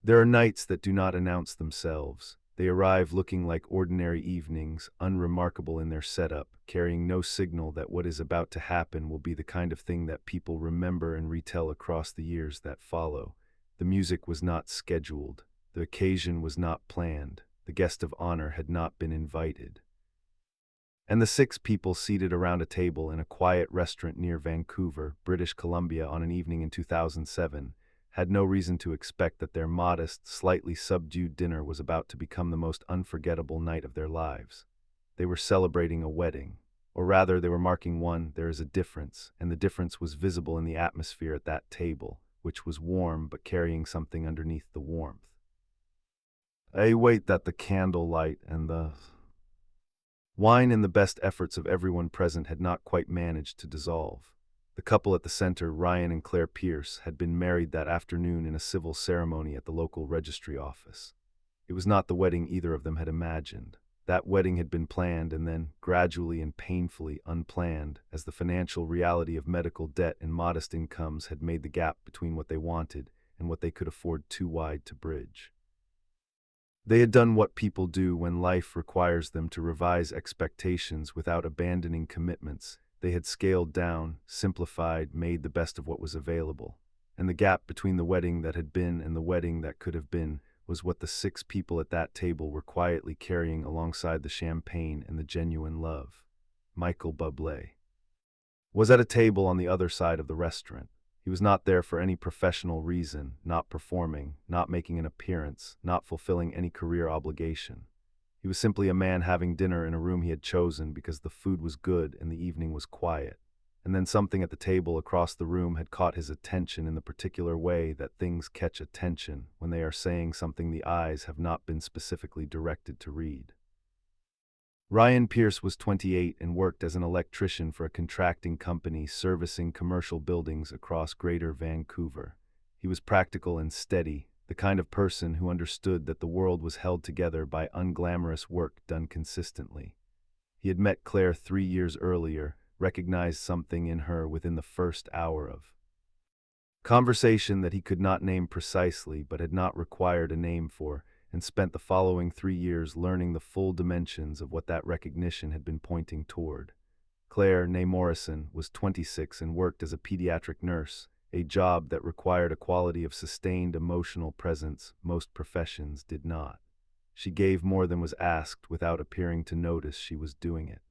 There are nights that do not announce themselves. They arrive looking like ordinary evenings, unremarkable in their setup, carrying no signal that what is about to happen will be the kind of thing that people remember and retell across the years that follow. The music was not scheduled. The occasion was not planned. The guest of honor had not been invited. And the six people seated around a table in a quiet restaurant near Vancouver, British Columbia on an evening in 2007, had no reason to expect that their modest, slightly subdued dinner was about to become the most unforgettable night of their lives. They were celebrating a wedding. Or rather, they were marking one. There is a difference, and the difference was visible in the atmosphere at that table, which was warm but carrying something underneath the warmth. A weight that the candlelight and the wine and the best efforts of everyone present had not quite managed to dissolve. The couple at the center, Ryan and Claire Pearce, had been married that afternoon in a civil ceremony at the local registry office. It was not the wedding either of them had imagined. That wedding had been planned and then, gradually and painfully, unplanned, as the financial reality of medical debt and modest incomes had made the gap between what they wanted and what they could afford too wide to bridge. They had done what people do when life requires them to revise expectations without abandoning commitments. They had scaled down, simplified, made the best of what was available. And the gap between the wedding that had been and the wedding that could have been was what the six people at that table were quietly carrying alongside the champagne and the genuine love. Michael Bublé was at a table on the other side of the restaurant. He was not there for any professional reason, not performing, not making an appearance, not fulfilling any career obligation. He was simply a man having dinner in a room he had chosen because the food was good and the evening was quiet. And then something at the table across the room had caught his attention in the particular way that things catch attention when they are saying something the eyes have not been specifically directed to read. Ryan Pearce was 28 and worked as an electrician for a contracting company servicing commercial buildings across Greater Vancouver. He was practical and steady, the kind of person who understood that the world was held together by unglamorous work done consistently. He had met Claire 3 years earlier, recognized something in her within the first hour of conversation that he could not name precisely but had not required a name for, and spent the following 3 years learning the full dimensions of what that recognition had been pointing toward. Claire, née Morrison, was 26 and worked as a pediatric nurse, a job that required a quality of sustained emotional presence most professions did not. She gave more than was asked without appearing to notice she was doing it.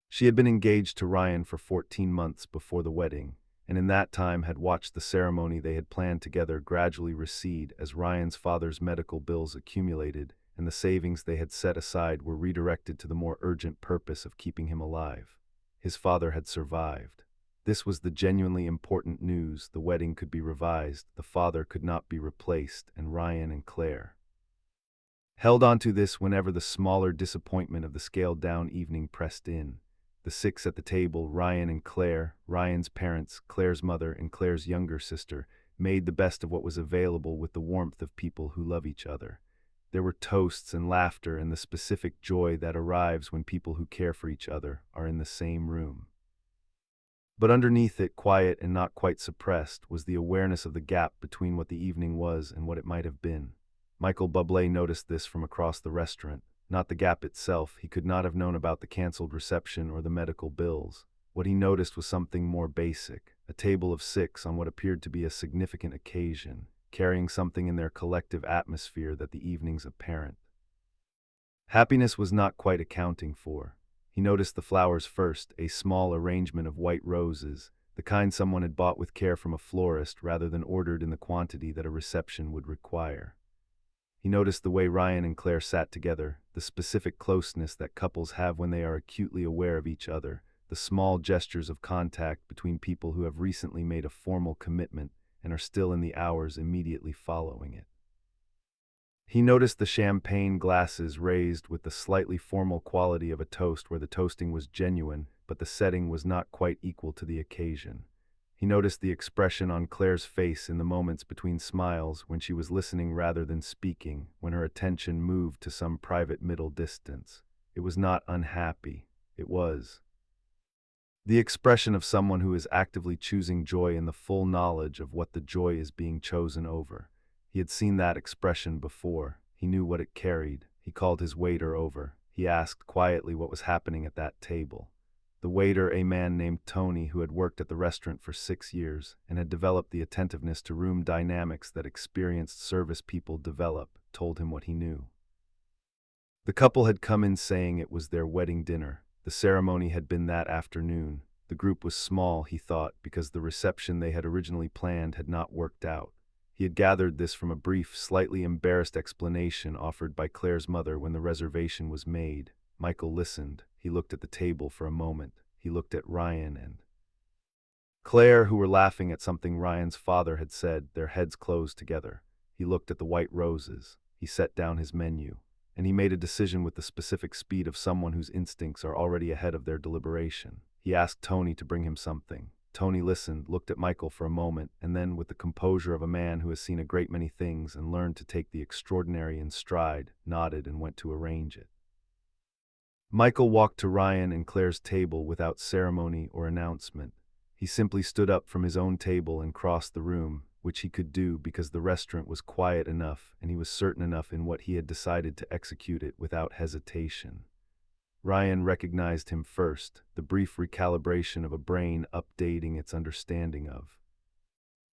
She had been engaged to Ryan for 14 months before the wedding, and in that time had watched the ceremony they had planned together gradually recede as Ryan's father's medical bills accumulated and the savings they had set aside were redirected to the more urgent purpose of keeping him alive. His father had survived. This was the genuinely important news. The wedding could be revised, the father could not be replaced, and Ryan and Claire held on to this whenever the smaller disappointment of the scaled-down evening pressed in. The six at the table, Ryan and Claire, Ryan's parents, Claire's mother, and Claire's younger sister, made the best of what was available with the warmth of people who love each other. There were toasts and laughter and the specific joy that arrives when people who care for each other are in the same room. But underneath it, quiet and not quite suppressed, was the awareness of the gap between what the evening was and what it might have been. Michael Bublé noticed this from across the restaurant. Not the gap itself. He could not have known about the canceled reception or the medical bills. What he noticed was something more basic, a table of six on what appeared to be a significant occasion, carrying something in their collective atmosphere that the evening's apparent happiness was not quite accounting for. He noticed the flowers first, a small arrangement of white roses, the kind someone had bought with care from a florist rather than ordered in the quantity that a reception would require. He noticed the way Ryan and Claire sat together, the specific closeness that couples have when they are acutely aware of each other, the small gestures of contact between people who have recently made a formal commitment and are still in the hours immediately following it. He noticed the champagne glasses raised with the slightly formal quality of a toast where the toasting was genuine, but the setting was not quite equal to the occasion. He noticed the expression on Claire's face in the moments between smiles when she was listening rather than speaking, when her attention moved to some private middle distance. It was not unhappy. It was the expression of someone who is actively choosing joy in the full knowledge of what the joy is being chosen over. He had seen that expression before. He knew what it carried. He called his waiter over. He asked quietly what was happening at that table. The waiter, a man named Tony who had worked at the restaurant for 6 years and had developed the attentiveness to room dynamics that experienced service people develop, told him what he knew. The couple had come in saying it was their wedding dinner. The ceremony had been that afternoon. The group was small, he thought, because the reception they had originally planned had not worked out. He had gathered this from a brief, slightly embarrassed explanation offered by Claire's mother when the reservation was made. Michael listened. He looked at the table for a moment. He looked at Ryan and Claire, who were laughing at something Ryan's father had said, their heads closed together. He looked at the white roses. He set down his menu. And he made a decision with the specific speed of someone whose instincts are already ahead of their deliberation. He asked Tony to bring him something. Tony listened, looked at Michael for a moment, and then, with the composure of a man who has seen a great many things and learned to take the extraordinary in stride, nodded and went to arrange it. Michael walked to Ryan and Claire's table without ceremony or announcement. He simply stood up from his own table and crossed the room, which he could do because the restaurant was quiet enough and he was certain enough in what he had decided to execute it without hesitation. Ryan recognized him first, the brief recalibration of a brain updating its understanding of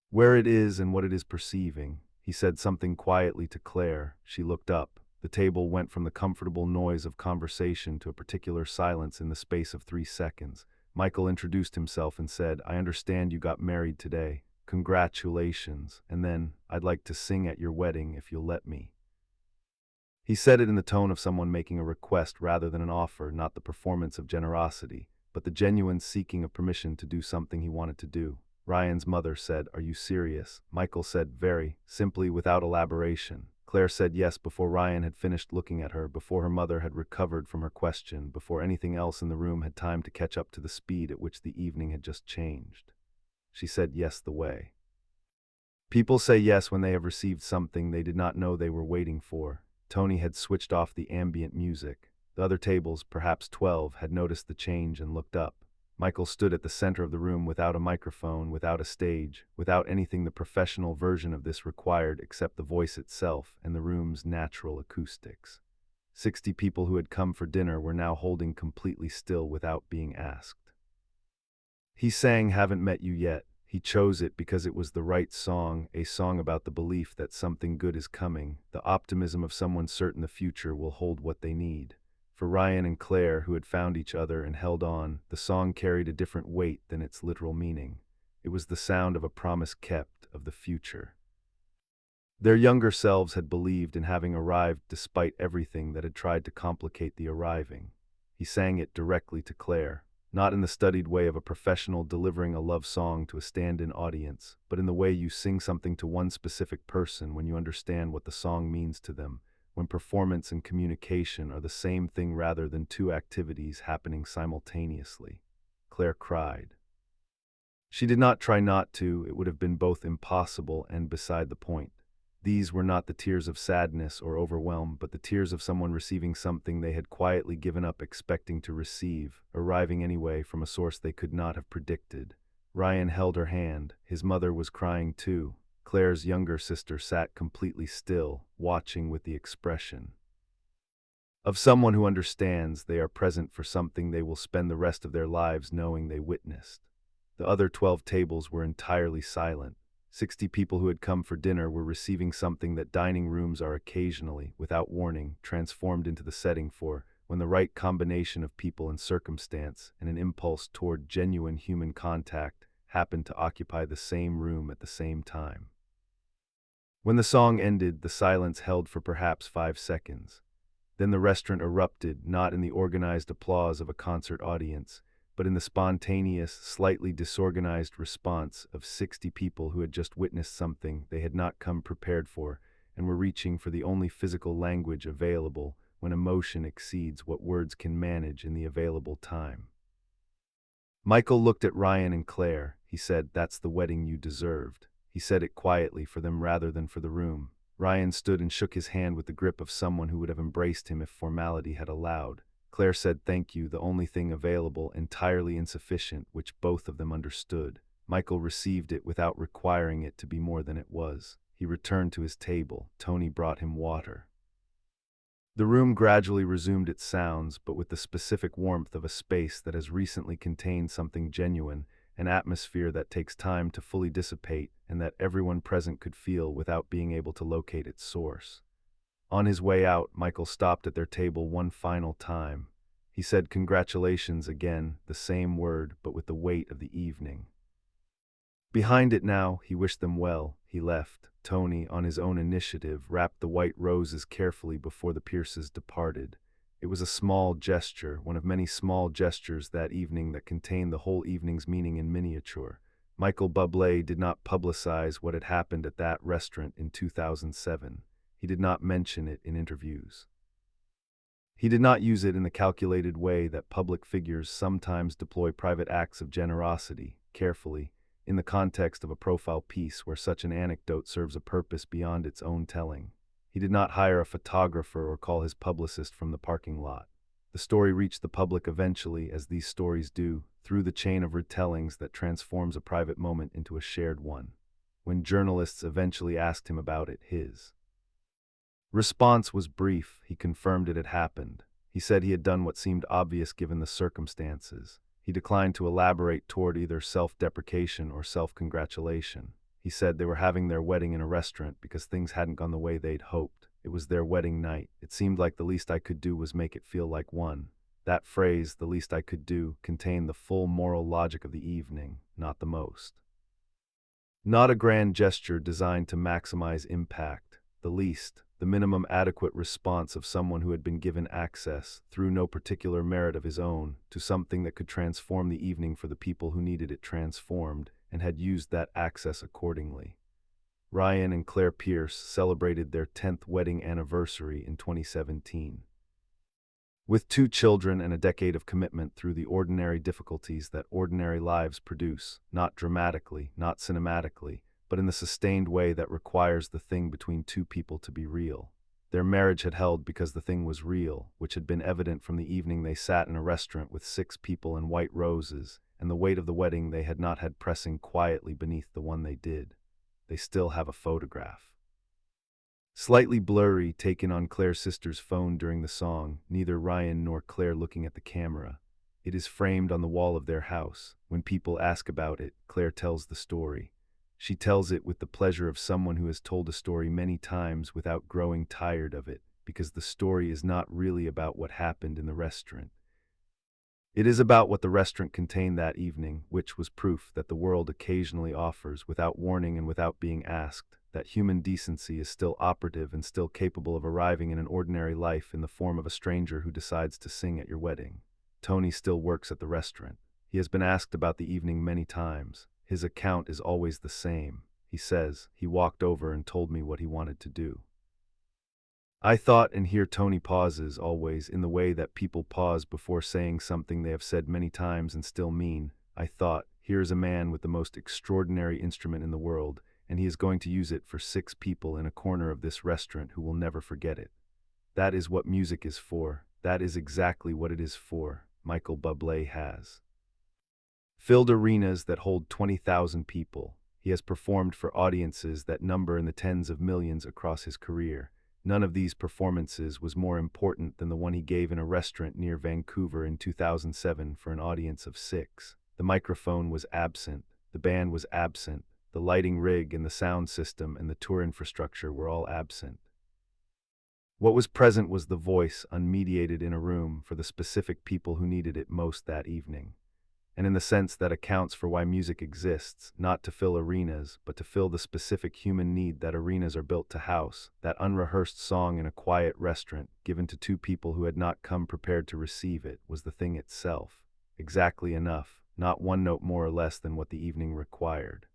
where it is and what it is perceiving. He said something quietly to Claire. She looked up. The table went from the comfortable noise of conversation to a particular silence in the space of 3 seconds. Michael introduced himself and said, "I understand you got married today. Congratulations. And then, I'd like to sing at your wedding if you'll let me." He said it in the tone of someone making a request rather than an offer, not the performance of generosity, but the genuine seeking of permission to do something he wanted to do. Ryan's mother said, "Are you serious?" Michael said, "Very," simply, without elaboration. Claire said yes before Ryan had finished looking at her, before her mother had recovered from her question, before anything else in the room had time to catch up to the speed at which the evening had just changed. She said yes the way people say yes when they have received something they did not know they were waiting for. Tony had switched off the ambient music. The other tables, perhaps 12, had noticed the change and looked up. Michael stood at the center of the room without a microphone, without a stage, without anything the professional version of this required except the voice itself and the room's natural acoustics. 60 people who had come for dinner were now holding completely still without being asked. He sang "Haven't Met You Yet." He chose it because it was the right song, a song about the belief that something good is coming, the optimism of someone certain the future will hold what they need. For Ryan and Claire, who had found each other and held on, the song carried a different weight than its literal meaning. It was the sound of a promise kept, of the future. Their younger selves had believed in having arrived despite everything that had tried to complicate the arriving. He sang it directly to Claire. Not in the studied way of a professional delivering a love song to a stand-in audience, but in the way you sing something to one specific person when you understand what the song means to them, when performance and communication are the same thing rather than two activities happening simultaneously. Claire cried. She did not try not to, it would have been both impossible and beside the point. These were not the tears of sadness or overwhelm, but the tears of someone receiving something they had quietly given up expecting to receive, arriving anyway from a source they could not have predicted. Ryan held her hand. His mother was crying too. Claire's younger sister sat completely still, watching with the expression of someone who understands they are present for something they will spend the rest of their lives knowing they witnessed. The other 12 tables were entirely silent. 60 people who had come for dinner were receiving something that dining rooms are occasionally, without warning, transformed into the setting for, when the right combination of people and circumstance and an impulse toward genuine human contact happened to occupy the same room at the same time. When the song ended, the silence held for perhaps 5 seconds. Then the restaurant erupted, not in the organized applause of a concert audience, but in the spontaneous, slightly disorganized response of 60 people who had just witnessed something they had not come prepared for and were reaching for the only physical language available when emotion exceeds what words can manage in the available time. Michael looked at Ryan and Claire. He said, "That's the wedding you deserved." He said it quietly for them rather than for the room. Ryan stood and shook his hand with the grip of someone who would have embraced him if formality had allowed. Claire said thank you, the only thing available, entirely insufficient, which both of them understood. Michael received it without requiring it to be more than it was. He returned to his table. Tony brought him water. The room gradually resumed its sounds, but with the specific warmth of a space that has recently contained something genuine, an atmosphere that takes time to fully dissipate and that everyone present could feel without being able to locate its source. On his way out, Michael stopped at their table one final time. He said congratulations again, the same word, but with the weight of the evening. Behind it now, he wished them well. He left. Tony, on his own initiative, wrapped the white roses carefully before the Pearces departed. It was a small gesture, one of many small gestures that evening that contained the whole evening's meaning in miniature. Michael Bublé did not publicize what had happened at that restaurant in 2007. He did not mention it in interviews. He did not use it in the calculated way that public figures sometimes deploy private acts of generosity, carefully, in the context of a profile piece where such an anecdote serves a purpose beyond its own telling. He did not hire a photographer or call his publicist from the parking lot. The story reached the public eventually, as these stories do, through the chain of retellings that transforms a private moment into a shared one. When journalists eventually asked him about it, his response was brief. He confirmed it had happened. He said he had done what seemed obvious given the circumstances. He declined to elaborate toward either self-deprecation or self-congratulation. He said they were having their wedding in a restaurant because things hadn't gone the way they'd hoped. It was their wedding night. It seemed like the least I could do was make it feel like one. That phrase, the least I could do, contained the full moral logic of the evening, not the most. Not a grand gesture designed to maximize impact. The least, the minimum adequate response of someone who had been given access, through no particular merit of his own, to something that could transform the evening for the people who needed it transformed, and had used that access accordingly. Ryan and Claire Pearce celebrated their 10th wedding anniversary in 2017. With 2 children and a decade of commitment through the ordinary difficulties that ordinary lives produce, not dramatically, not cinematically, but in the sustained way that requires the thing between 2 people to be real. Their marriage had held because the thing was real, which had been evident from the evening they sat in a restaurant with 6 people and white roses, and the weight of the wedding they had not had pressing quietly beneath the one they did. They still have a photograph. Slightly blurry, taken on Claire's sister's phone during the song, neither Ryan nor Claire looking at the camera. It is framed on the wall of their house. When people ask about it, Claire tells the story. She tells it with the pleasure of someone who has told a story many times without growing tired of it, because the story is not really about what happened in the restaurant. It is about what the restaurant contained that evening, which was proof that the world occasionally offers, without warning and without being asked, that human decency is still operative and still capable of arriving in an ordinary life in the form of a stranger who decides to sing at your wedding. Tony still works at the restaurant. He has been asked about the evening many times. His account is always the same. He says, he walked over and told me what he wanted to do. I thought, and here Tony pauses, always, in the way that people pause before saying something they have said many times and still mean. I thought, here is a man with the most extraordinary instrument in the world, and he is going to use it for 6 people in a corner of this restaurant who will never forget it. That is what music is for. That is exactly what it is for. Michael Bublé has filled arenas that hold 20,000 people. He has performed for audiences that number in the tens of millions across his career. None of these performances was more important than the one he gave in a restaurant near Vancouver in 2007 for an audience of 6. The microphone was absent. The band was absent. The lighting rig and the sound system and the tour infrastructure were all absent. What was present was the voice, unmediated in a room, for the specific people who needed it most that evening. And in the sense that accounts for why music exists, not to fill arenas, but to fill the specific human need that arenas are built to house, that unrehearsed song in a quiet restaurant, given to 2 people who had not come prepared to receive it, was the thing itself. Exactly enough, not 1 note more or less than what the evening required.